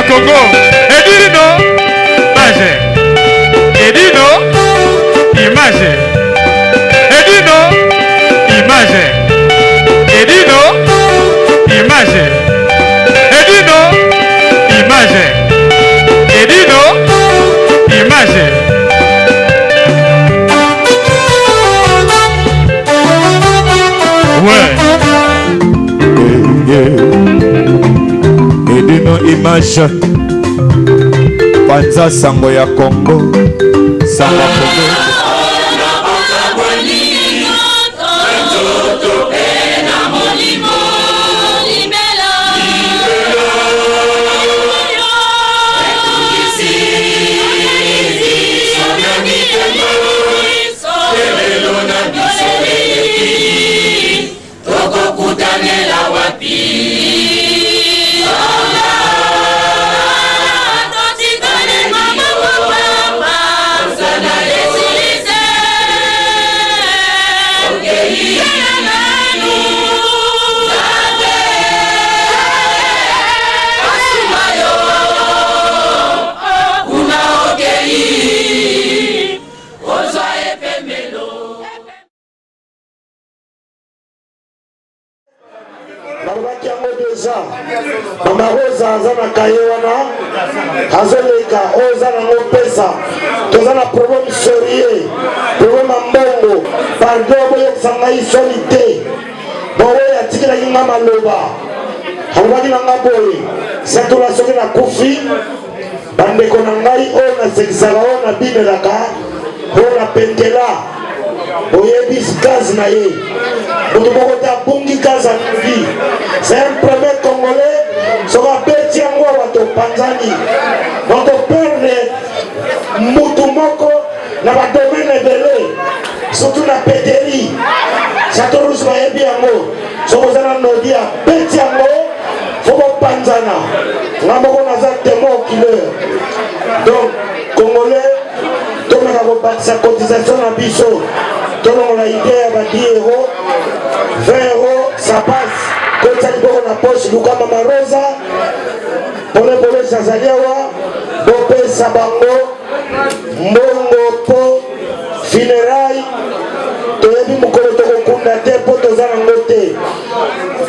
Congo. Edino, image. Edino, image. Edino, image. Edino, image. Edino, image. Edino, image. Ouais. Edino image. Panza sango ya Congo. Sango Congo. Mama Rosa azana kayewana azoleka ozana ngopesa tozana problème sérieux problème mbongo pardon boye sanga isolité boye atikila yinga maloba hawadi nanga boye satula soki na kufi bandeko na ngai o na sekisaka o na binelaka o na pentela oyebi gaz na ye moto moko te abungi gaz anubi. C'est un premier Congolais soka beti yango bato panzani bato perdre mutu moko na badomaine ebele surtout na péteri satorus bayebi yango soko ozana nodi ya beti yango fo bopanzana nga moko naza témoin oculaire. Donc Congolais tomeka kobakisa cotisation na biso tolongola idée ya ba 10 euros 20 euros ça passe. Quand tu as na poche Luka Mama Rosa pole Sazaliawa Bope Sabango Mbongo po funérailles toyebi mukolo tokokunda te po tozana ngote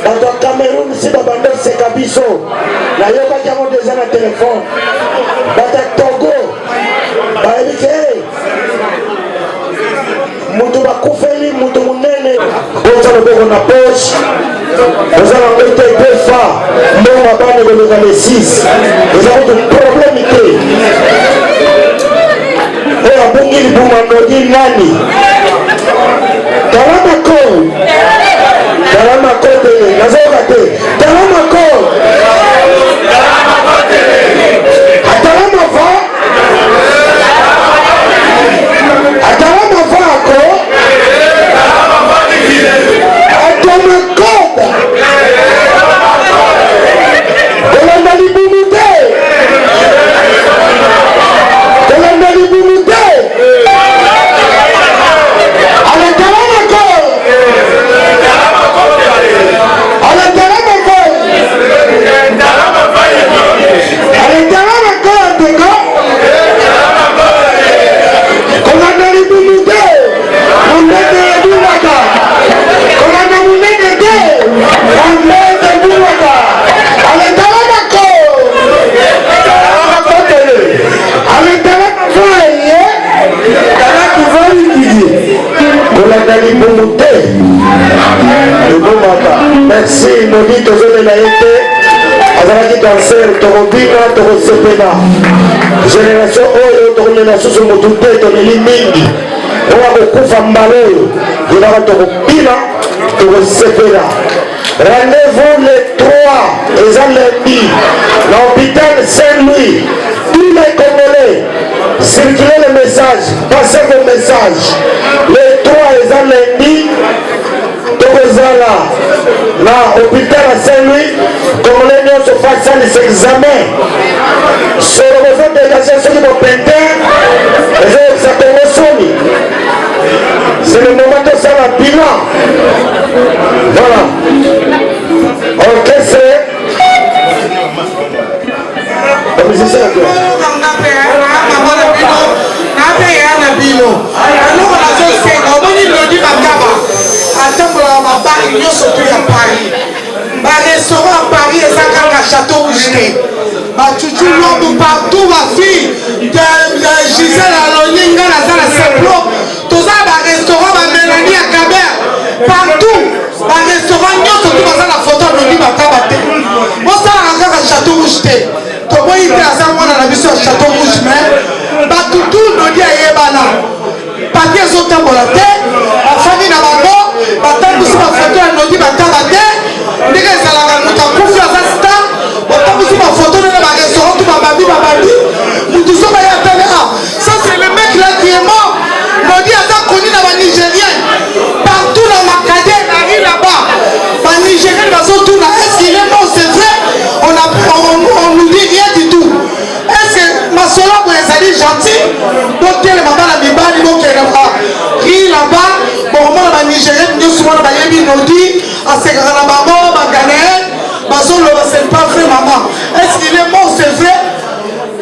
bato ya Cameroun si babando seka biso nayokaki yango deja na telefone bato ya Togo bayebi ke mutu bakufeli mutu munene boza loboko na poche ozala ngote defa mbongo abane koleka le 6 eza kutu problème te oyo abungi libuma nodi nani talamako te nazoyoka te talamako atalamava atalamavako atamakoda kolanda libumu te kolanda libumu te alatalamako alatalamako alatalamako teko kolanda libumu te mundete ebulaka kolanda munene te mundete ebulaka alatalamako alatalamako ye talakivalikiye kolanda libumu te ebulaka. Merci nodi tozolela ye te azalaki cancer tokobina tokosepela génération oyo tokolela susu motu te toleli mingi oya kokufa mbala oyo elaka tokobina tokosepela. Rendez-vous le 3 eza lundi na hôpital Saint-Louis. Tous les Congolais circulez le message, passez vos messages. Le 3 eza lundi tokozala na hôpital à Saint-Louis. Congolais nyonso fasalisa examen solo kozodégage soki bopente ezokisa Congo soni. C'est le moment de ça la bilan. Voilà. Orchestre musicien à toi. Restaurant à Paris et ça à Château Rouge. Chuchu Lombo partout ma fille de Gisèle Aloninga la Seplo. Tous les restaurants à Mélanie à Caber partout. Les restaurants surtout dans la photo de Lodi Bakabate. Moi ça à Château Rouge. Tu vois il y a ça moi dans la mission à Château Rouge mais tout Lodi à Yebana. Papier sont en la tête. La famille n'a pas mort. Maintenant nous sommes en photo à Lodi Bakabate. Ndenge ezalaka moto akufi aza star otambusi bafoto nde na barestaurant to bababi motu so baya tele ça c'est le mec là qui est mort Lodi aza connu na banigérien partout dans Makadé nari là-bas banigérien bazotuna est-ce qu'il est mort c'est vrai on nous dit rien du tout est-ce que masolo boye ezali gentil botelema bana mibali bokelema ri là-bas bomona banigérien nyonso wana bayebi Lodi asekaka na bango baganaye bazoloba c'est pas vrai maman est-ce qu'il est mort c'est vrai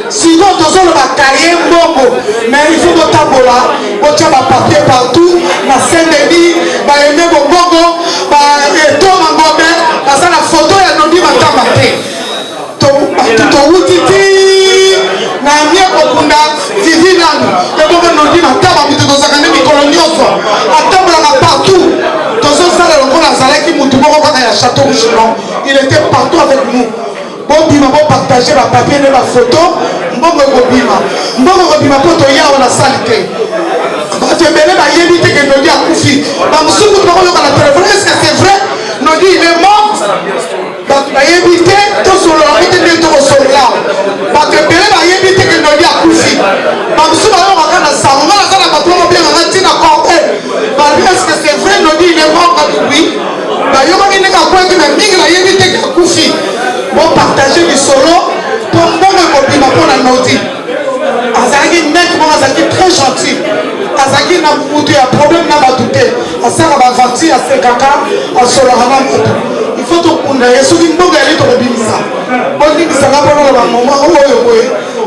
sinon tozoloba kaye mbongo mais il faut botambola botia bapapier partout na Saint-Denis baeme bobongo baetoma ngombe baza na photo ya Lodi Matamba te towutiti na mie kokunda vivi nanu ebongo Lodi Matamba mito tozaka nde mikolo nyonso atambolaka partout tozosala lokola azalaki mutu moko kaka ya Château Rouge non il était partout avec nous bobima bopartage bapapier nde bafoto mbongo ekobima mbongo ekobima mpo toyawa na sali te bato ebele bayebi te ke Lodi akufi bamosusu mutu bakoyoka na telefone est-ce que c'est vrai Lodi il est mort bato bayebi te tosololaki te nde tokosolola bato ebele bayebi te ke Lodi akufi bamosusu bayokaka na sango nga naza na bato bakobengaka ntina corbe babi est-ce que c'est vrai Lodi il est mort oui bayokaki ndenge akwaki na mingi nayebi te ke akufi bopartage lisolo mpo mbongo ekobima mpo na Lodi azalaki mec moko azalaki très gentil azalaki na mutu ya problème na bato te asala bavanti asekaka asolaka na moto il faut tokunda ye soki mbongo yali tokobimisa bolimbisanga mpona na bamoma oyo boye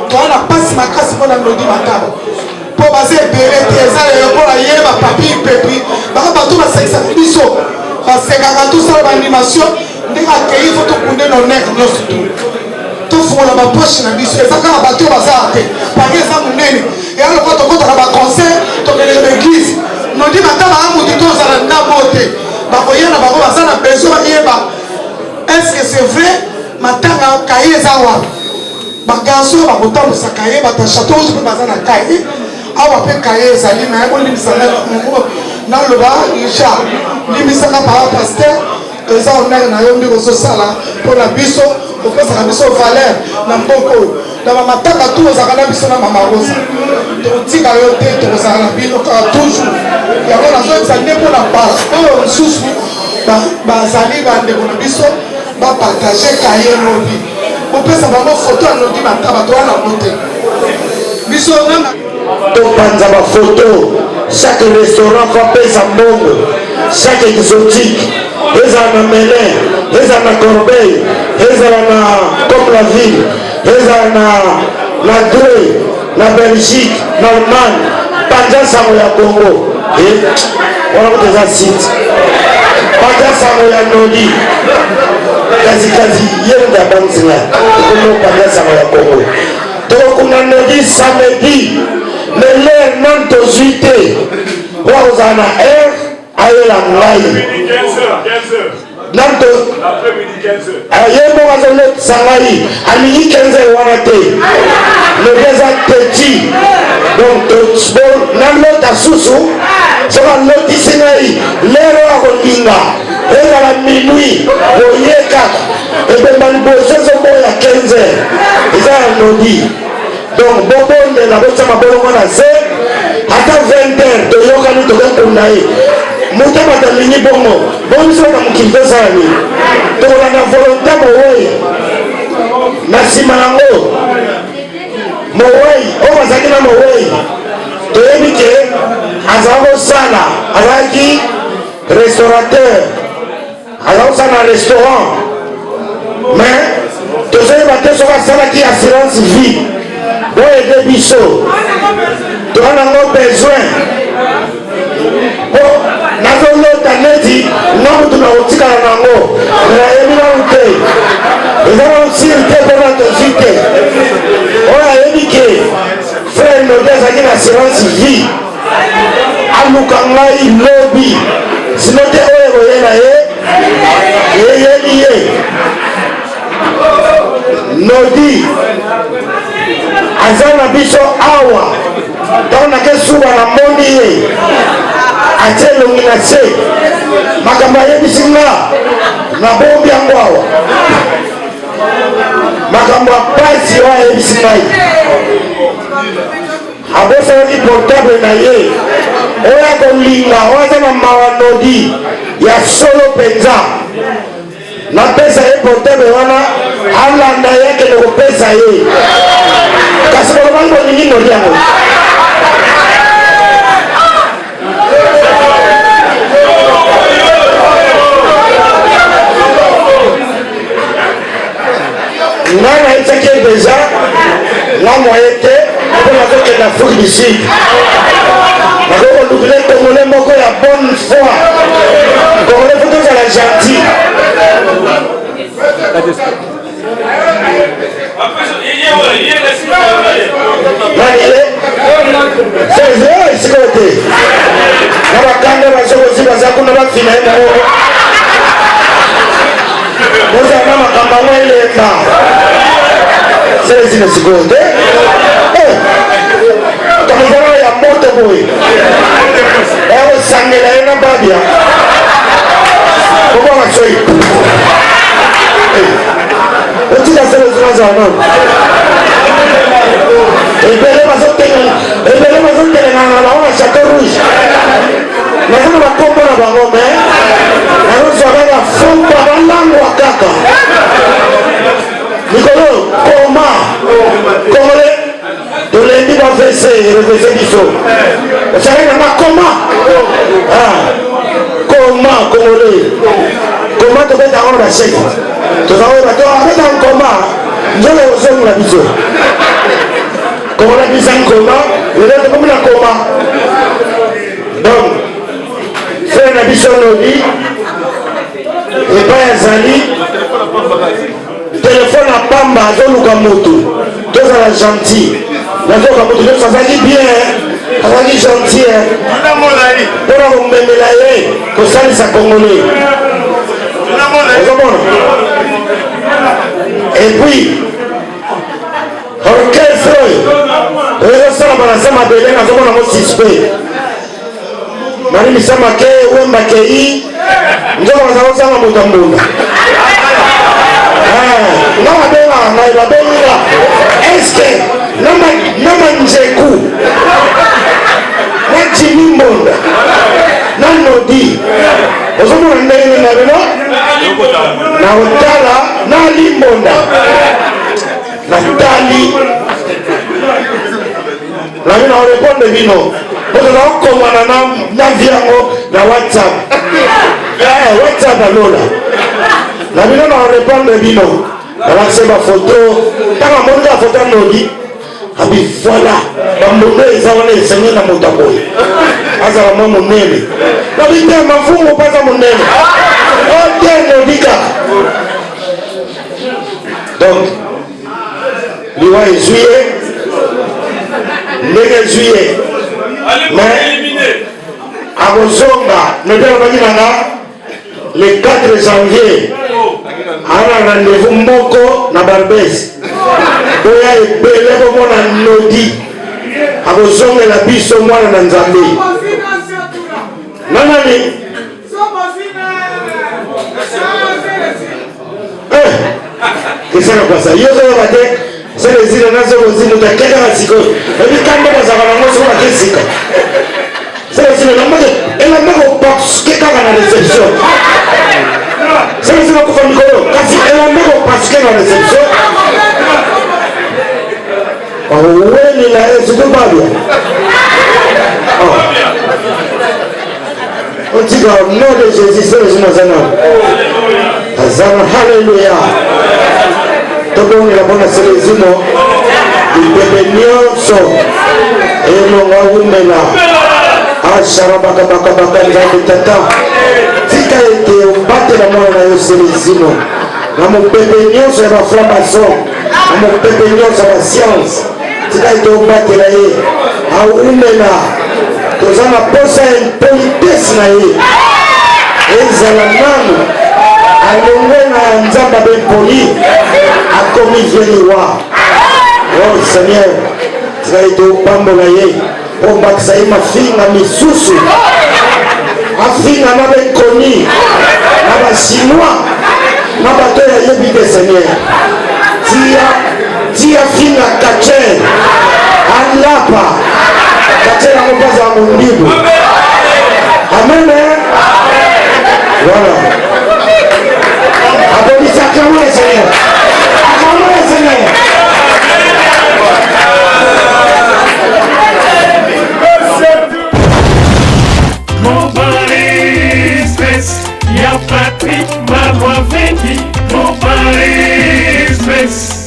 toa na mpasi makasi mpo na Lodi Matamba mpo baza ebele te eza lokola ye bapapi pepi baka bato basekisaka biso basekaka tosala baanimation ndenge akei fo tokunde nonere nyonso tu tofungola baposhe na biso eza kaka bato oyo bazala te pake eza monene eya lokola tokotaka baconcert tokende l'église Lodi Matamba a motu tozala ndambo te bakoya na bango baza na besoin bayeba est-ce que c'est vrai matanga kaye eza wapi bagarso bakotambusa kaye bato ya Château Rouge mpe baza na kaye awa mpe kaye ezali naye bolimbisanga naloba Richard limbisaka para paster eza honere na yo mbi kozosala mpo na biso kopesaka biso valeur na mboka oyo na bamatanga tu ozalaka na biso na mama rosa tokotika yo te tokozala na bino kaka toujours yango nazoyebisa nde mpo na oyo mosusu bazali bandeko na biso bapartage kaye lobi kopesa bango foto ya Lodi Matamba toa na bote biso nanga topanza bafoto chaque restaurant fapesa mbongo chaque exotique ezala na Melun ezala na Corbeil ezala na comme la ville ezala na Dreux na Belgique na Allemagne panza sango ya Congo wana kote eza site panza sango ya Lodi kazi yenda banzinga komo panza sango ya Congo tokokuna Lodi samedi lele nan tozwi te wa ozala na air ayela ngai nanto ye moko azolotisa ngai alingi 15 wana te lebe eza petit donc nalota susu soki alotisi ngai lero ya kolinga ezala minuit boye kaka ebemba liboso ezoboya 15 eza ya Lodi donc bobondela botiama bolongo na se ata 20 heures toyokani tokekunda ye mutu abata lingi bongo bongiso na mokili tosala nini tokolanda volonté mowei na nsima yango mowei oyo bazalaki na mowei toyebi ke azala kosala azalaki restaurateur azala kosala na restaurant mais tozoyeba te soki asalaki assurance vie oyede biso toza nango besoin po nazolota neti nga mutu na kotikala nango nayebi nanu te eza nanu siri te mpona tozwi te oyo ayebi ke frère nodi azalaki na assurance vie aluka ngai lobi sino te oyo koye na ye yeyeli ye nodi aza na biso awa ntango nake suba na moni ye atie elongi na se makambo ayebisi nga nabombi yango awa makambo ya pasi oyo ayebisi ngai abosalaki portable na ye oyo akolinga oyo aza na mawa nodi ya solo mpenza napesa ye portable wana alanda ye akende kopesa ye kasi bolobangi bolingi nodi yango ngai nayebisaki ye deja nga moye te mpo nazokende afrique du sud nakokolukile congolais moko ya bonne foi congolais fo tozala gentil nani ye seze esika te na bakanda bazokozi baza kuna bafina ye moko ozala na makambo yango elemba selesina sikoyo te kamizana ya moto boye ekosangela ye na babia kobanga soi otika selesina azala nano ebele bazotelengana bango na chateau rouge naza na bakombo na bango me nazozwa kaka fomba balangwa kaka likolo koma kongole tolendi bavese revese biso osali nanga koma koma kongole koma tobeta yango na basheke tozango bato abeta nkoma nzolo ozongola biso kongole bisa nkoma lelo tokomi na koma donc frère na biso nodi epai azali telefone apamba azoluka moto tozala gentil nazoka moto nyonso azalaki bien azalaki gentil mpona komemela ye kosalisa congolais ozomona epuis orchestre oyo ezosala banasa mabele nazomona mo suspect mari misamake wembakei nzoko bazakosanga moto mbunda nga babengaka ngai babenga eske nama njeku na jimi mbonda na nodi ozomona ndenge na bino na otala na limbonda natali nami na orepondre bino oto naokomana na viango na whatsapp whatsapp alola na bino na orepondre bino nabakise bafoto ntaka monika foto anodi abi voila bambondo eza wana esenge na moto boye azala mwa monene nabi te mafungu mpaza monene ote nodi kaka donc liwa ezwi ye ndenge ezwi ye mais akozonga nodi alobaki nanga le 4 janvier ana rendez-vous moko na Barbès oya ebele komona nodi akozongela biso mwana na nzambe nanani kesana kwasa yozoyoba te selezila nazokozina utakekaka sikoyo ebikande bazaka nango soko bakesika selezila elamba kopasuke kaka na reception selezila kufa mikolo kasi elamba kopasuke na reception owenila esukubabia otika au nom de Jésus selezina zanao azana haleluya tobongela mpona selezino lipepe nyonso elonga umela asharabakabakabaka nzambe tata tika ete obatela mwana na yo selezino na mopepe nyonso ya baframason na mopepe nyonso ya basiance tika ete obatela ye aumela toza na posa ya impolitese na ye ezala nanu alongwe na nzambe abempoli akomi veliwa oh seigneur tika ete opambola ye obakisa ye mafinga misusu afinga na benkoni na bachinois na bato yayebi te seigneur tia finga kacher alapa kacher yango mpaza ya mondibu amen voilà abonisa akamole seigneur akamole seigneur Mon Paris Express, y'a Patrick Marois Vengi. Mon Paris Express,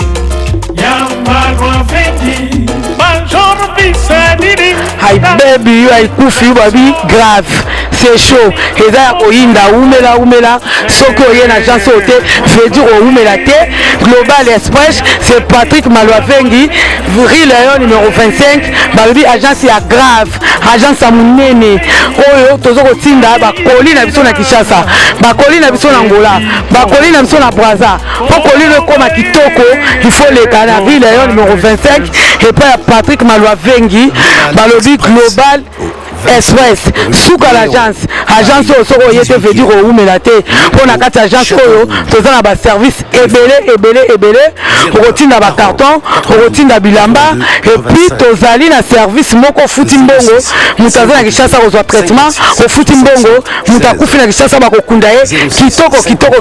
y'a Marois Vengi. Bonjour, Bissadini. Hi baby, you are kufi baby grave. C'est chaud. Et là, oinda umela. Soko yena agence hote, veut dire umela te. Global Express, c'est Patrick Marois Vengi. Rue Léon numéro 25. Baby agence ya grave. Agence à munene. Oyo tozo kotinda ba koli na biso na Kinshasa. Ba koli na biso na Angola. Ba koli na biso na Brazza. Pour koli le koma kitoko, il faut les canards. Rue Léon numéro 25 et puis Patrick Marois Vengi. Balobi Global Express suka l'agence osoko yete veut dire oumela te pona kati agence oyo toza na ba service ebele okotinda ba carton okotinda bilamba et puis tozali na service moko futi mbongo mutaza na Kinshasa kozwa traitement ofuti mbongo mutakufi na Kinshasa bakokunda ye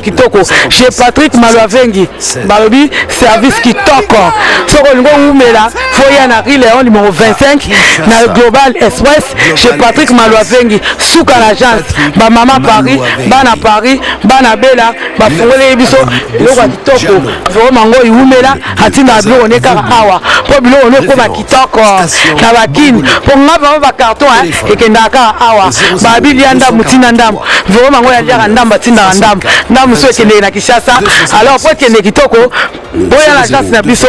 kitoko chez Patrick Marois Vengi balobi service kitoko soko lingo oumela foya na Rue Léon numéro 25 na Global Express Patrick Marois Vengi suka l'agence ba mama Paris bana bela ba fongole biso loko kitoko vraiment mango iumela atina bilo oneka awa po bilo oneko ba kitoko na bakini po ngaba ba carton ekendaka awa ba bilianda mutina ndam vraiment mango ya liaka ndamba tinda ndam so ekende na Kinshasa alors po ekende kitoko boya l'agence na biso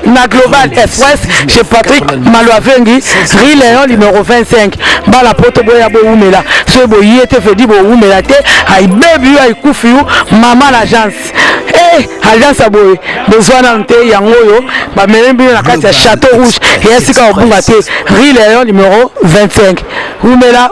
na Global Express chez Patrick Marois Vengi Rue Léon numéro 25 bala poto boya bo umela so bo yete fedi bo umela te ay baby ay kufiu mama l'agence agence aboye besoin nante yango yo ba melembi na kati ya Château Rouge et esika obunga te Rue Léon numéro 25 umela